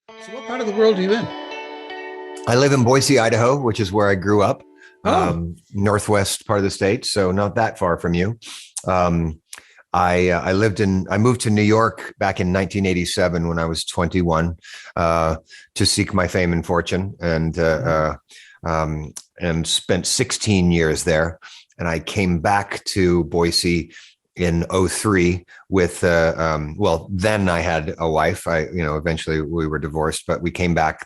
So what part of the world are you in? I live in Boise, Idaho, which is where I grew up, Oh, northwest part of the state, so not that far from you. Um, I moved to New York back in 1987 when I was 21 to seek my fame and fortune, and spent 16 years there. And I came back to Boise in '03 with well, then I had a wife. Eventually we were divorced, but we came back.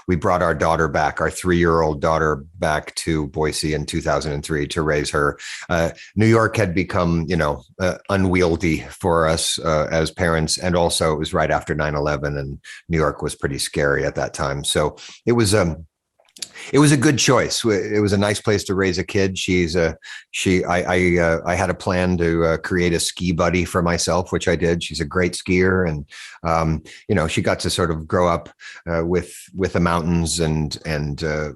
We brought our daughter back, our 3-year-old daughter back to Boise in 2003 to raise her. New York had become, unwieldy for us as parents. And also it was right after 9/11, and New York was pretty scary at that time. So it was, it was a good choice. It was a nice place to raise a kid. I had a plan to create a ski buddy for myself, which I did. She's a great skier, and she got to sort of grow up with the mountains and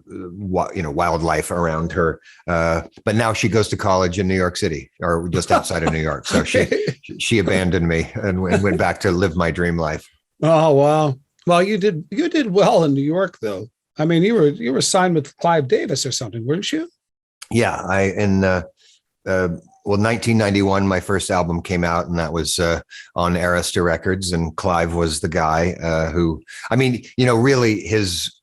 wildlife around her. But now she goes to college in New York City, or just outside of New York. So she abandoned me and went back to live my dream life. oh wow. Well, you did well in New York, though. I mean, you were signed with Clive Davis or something, weren't you? Yeah, well, 1991, my first album came out, and that was on Arista Records, and Clive was the guy who, I mean, really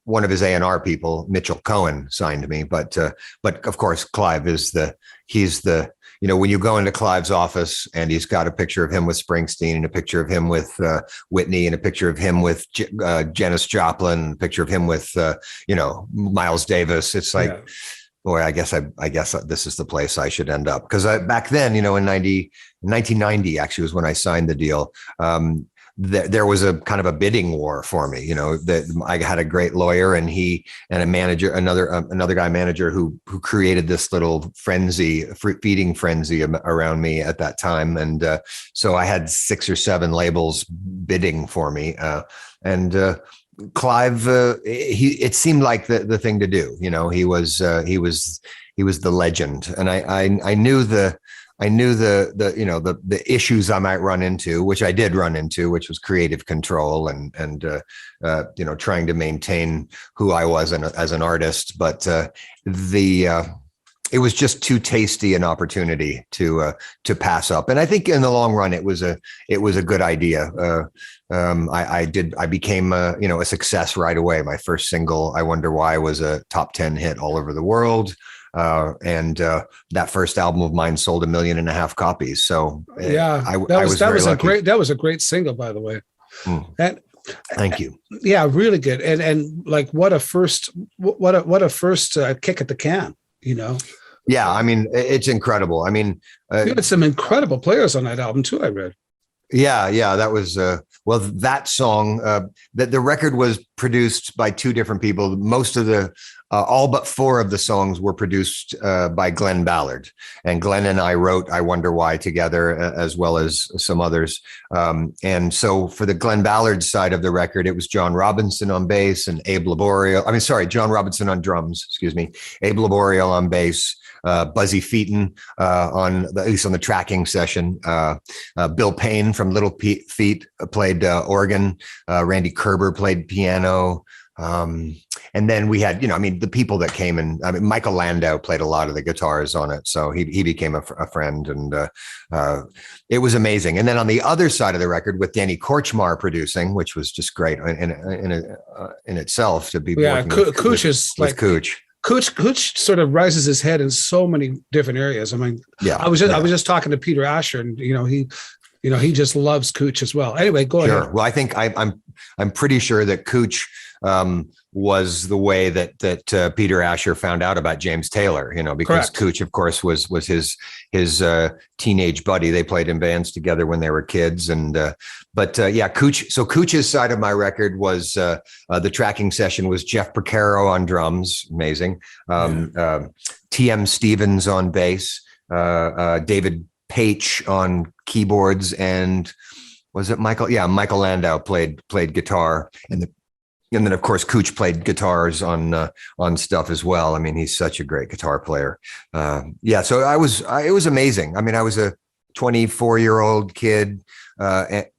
one of his A&R people, Mitchell Cohen, signed me, but of course, Clive he's the when you go into Clive's office and he's got a picture of him with Springsteen and a picture of him with Whitney and a picture of him with Janis Joplin, a picture of him with Miles Davis. It's like, yeah. Boy, I guess this is the place I should end up, because back then, in 1990 actually was when I signed the deal. There was a kind of a bidding war for me. That I had a great lawyer, and he and a manager, another guy manager who created this little feeding frenzy around me at that time. And so I had 6 or 7 labels bidding for me. Clive, it seemed like the thing to do. He was the legend, and I knew the issues I might run into, which I did run into, which was creative control and trying to maintain who I was as an artist. But it was just too tasty an opportunity to pass up. And I think in the long run, it was a good idea. I became a success right away. My first single, "I Wonder Why," was a top 10 hit all over the world. And that first album of mine sold 1.5 million copies. So yeah, that was a great single, by the way. And thank you. Yeah, really good. And like, what a first kick at the can, Yeah, I mean, it's incredible. I mean, you had some incredible players on that album too, I read. Yeah, that was that song. That the record was produced by 2 different people. Most of the all but 4 of the songs were produced by Glenn Ballard, and Glenn and I wrote "I Wonder Why" together, as well as some others. And so for the Glenn Ballard side of the record, it was John Robinson on bass and John Robinson on drums. Excuse me, Abe Laboriel on bass. Buzzy Featon at least on the tracking session. Bill Payne from Little Feat played organ. Randy Kerber played piano. And then we had, the people that came in. I mean, Michael Landau played a lot of the guitars on it, so he became a friend, and it was amazing. And then on the other side of the record, with Danny Korchmar producing, which was just great in itself to be. Yeah, Cooch is like Cooch. Cooch sort of rises his head in so many different areas. I mean, yeah, I was just talking to Peter Asher, and he just loves Cooch as well. Anyway, go ahead. Well, I think I'm pretty sure that Cooch was the way that Peter Asher found out about James Taylor, because correct. Cooch, of course, was his teenage buddy. They played in bands together when they were kids. And Cooch. So Cooch's side of my record was the tracking session was Jeff Porcaro on drums, amazing. T.M. Stevens on bass, David Paich on keyboards, and was it Michael? Yeah, Michael Landau played guitar, and then of course Cooch played guitars on stuff as well. I mean, he's such a great guitar player. So it was amazing. I mean, I was a 24-year-old kid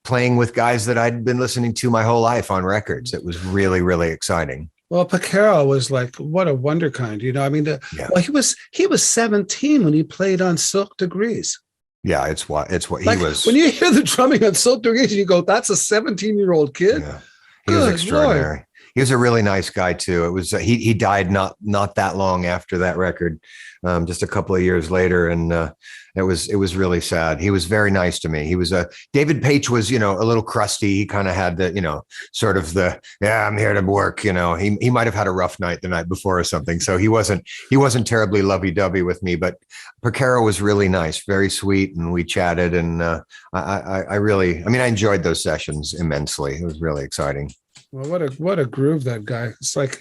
playing with guys that I'd been listening to my whole life on records. It was really, really exciting. Well, Pacaro was like, what a wonderkind, I mean, well, he was 17 when he played on Silk Degrees. Yeah, it's what like, he was. When you hear the drumming on Silk Degrees, you go, that's a 17-year-old kid. Yeah. He was extraordinary. Lord. He was a really nice guy too. It was he died not that long after that record, just a couple of years later, and it was really sad. He was very nice to me. He was David Paich was a little crusty. He kind of had the sort of the I'm here to work. He might have had a rough night the night before or something. So he wasn't terribly lovey-dovey with me. But Pacaro was really nice, very sweet, and we chatted. And I enjoyed those sessions immensely. It was really exciting. Well, what a groove that guy. It's like,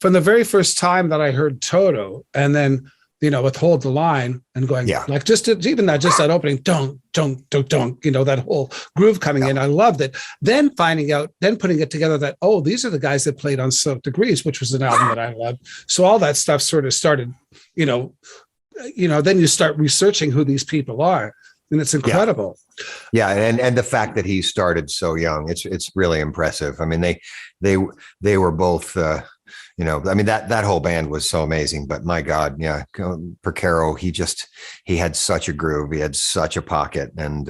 from the very first time that I heard Toto, and then, with Hold the Line and going, like just that opening, dunk, dunk, dunk, dunk, that whole groove coming in. I loved it. Then putting it together that, these are the guys that played on Silk Degrees, which was an album that I loved. So all that stuff sort of started, then you start researching who these people are. And it's incredible. Yeah. And the fact that he started so young, it's really impressive. I mean, they were both, that whole band was so amazing, but my God, Pacaro, he had such a groove. He had such a pocket, and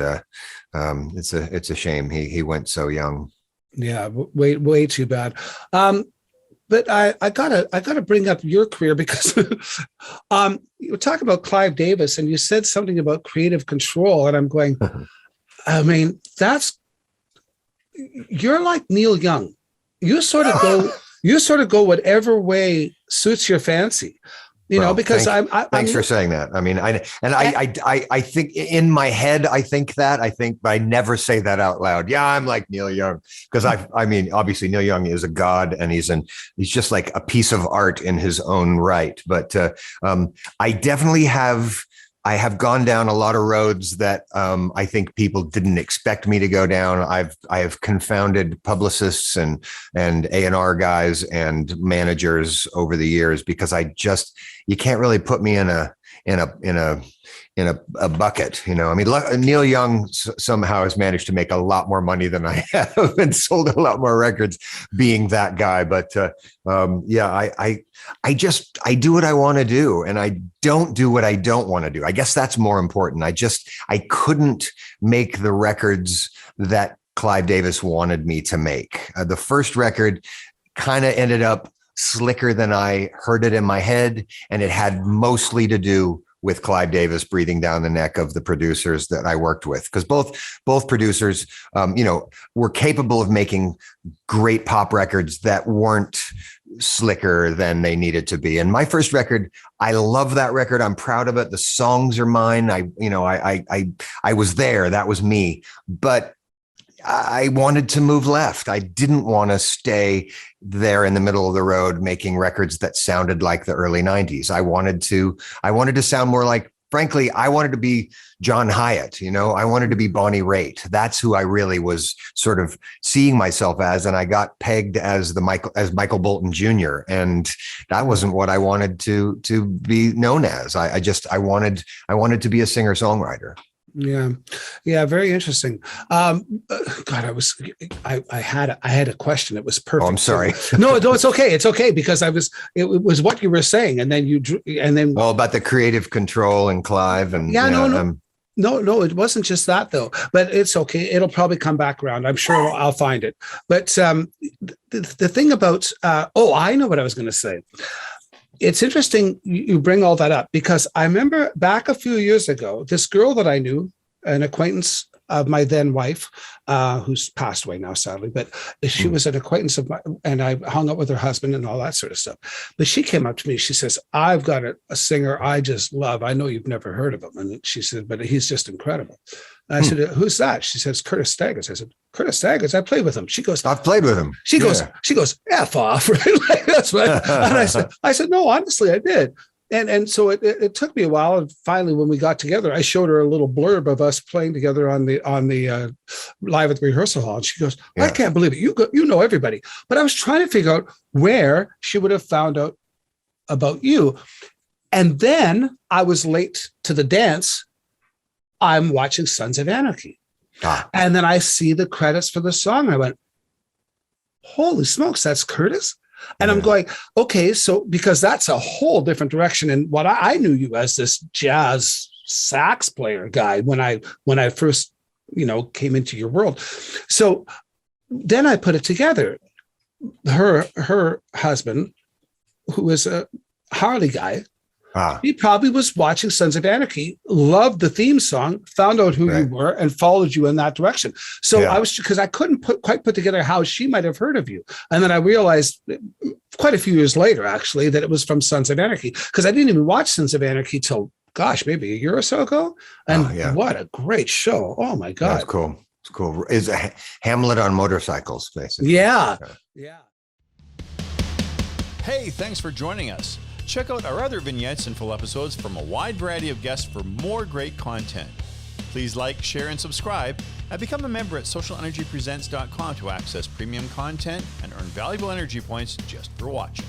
it's a shame he went so young. Yeah. Way too bad. But I gotta bring up your career because you talk about Clive Davis and you said something about creative control, and I'm going, I mean, you're like Neil Young. You sort of go whatever way suits your fancy. Because thanks for saying that. I mean, I think in my head, but I never say that out loud. Yeah, I'm like Neil Young, because obviously Neil Young is a god, and he's just like a piece of art in his own right. But I definitely have gone down a lot of roads that I think people didn't expect me to go down. I have confounded publicists and A&R guys and managers over the years, because you can't really put me in a bucket. Neil Young somehow has managed to make a lot more money than I have and sold a lot more records being that guy. But I do what I want to do, and I don't do what I don't want to do. I guess that's more important. I couldn't make the records that Clive Davis wanted me to make. The first record kind of ended up slicker than I heard it in my head, and it had mostly to do with Clive Davis breathing down the neck of the producers that I worked with, because both producers, were capable of making great pop records that weren't slicker than they needed to be. And my first record, I love that record. I'm proud of it. The songs are mine. I was there. That was me. But I wanted to move left. I didn't want to stay there in the middle of the road making records that sounded like the early 90s. I wanted to sound more like, frankly, I wanted to be John Hyatt. I wanted to be Bonnie Raitt. That's who I really was sort of seeing myself as. And I got pegged as Michael Bolton Jr. And that wasn't what I wanted to be known as. I wanted to be a singer-songwriter. Yeah. Very interesting. God, I had a question. It was perfect. Oh, I'm sorry. No, it's okay. It's okay, because it was what you were saying. And then about the creative control and Clive and No, it wasn't just that though, but it's okay. It'll probably come back around. I'm sure I'll find it. But the thing about, I know what I was going to say. It's interesting you bring all that up, because I remember back a few years ago, this girl that I knew, an acquaintance of my then wife, who's passed away now, sadly, but she was an acquaintance of mine, and I hung out with her husband and all that sort of stuff. But she came up to me, she says, I've got a singer I just love. I know you've never heard of him. And she said, but he's just incredible. And I said, who's that? She says, Curtis Stigers. I said, Curtis Stigers, I played with him. She goes, I've played with him. She goes, F off. Right? Like, that's right. And I said, no, honestly, I did. And so it took me a while. And finally, when we got together, I showed her a little blurb of us playing together on the live at the rehearsal hall. And she goes, I can't believe it. You know everybody. But I was trying to figure out where she would have found out about you. And then I was late to the dance I'm watching Sons of Anarchy. And then I see the credits for the song. I went, holy smokes, that's Curtis? And I'm going, okay, so because that's a whole different direction. And what I knew you as this jazz sax player guy when I first, came into your world. So then I put it together. Her husband, who is a Harley guy, he probably was watching Sons of Anarchy, loved the theme song, found out who you were, and followed you in that direction. So because I couldn't quite put together how she might have heard of you. And then I realized quite a few years later, actually, that it was from Sons of Anarchy, because I didn't even watch Sons of Anarchy till, maybe a year or so ago. And what a great show. Oh my God. That's cool. It's cool. Is a Hamlet on motorcycles, basically. Yeah. Hey, thanks for joining us. Check out our other vignettes and full episodes from a wide variety of guests for more great content. Please like, share, and subscribe, and become a member at SocialNRGpresents.com to access premium content and earn valuable energy points just for watching.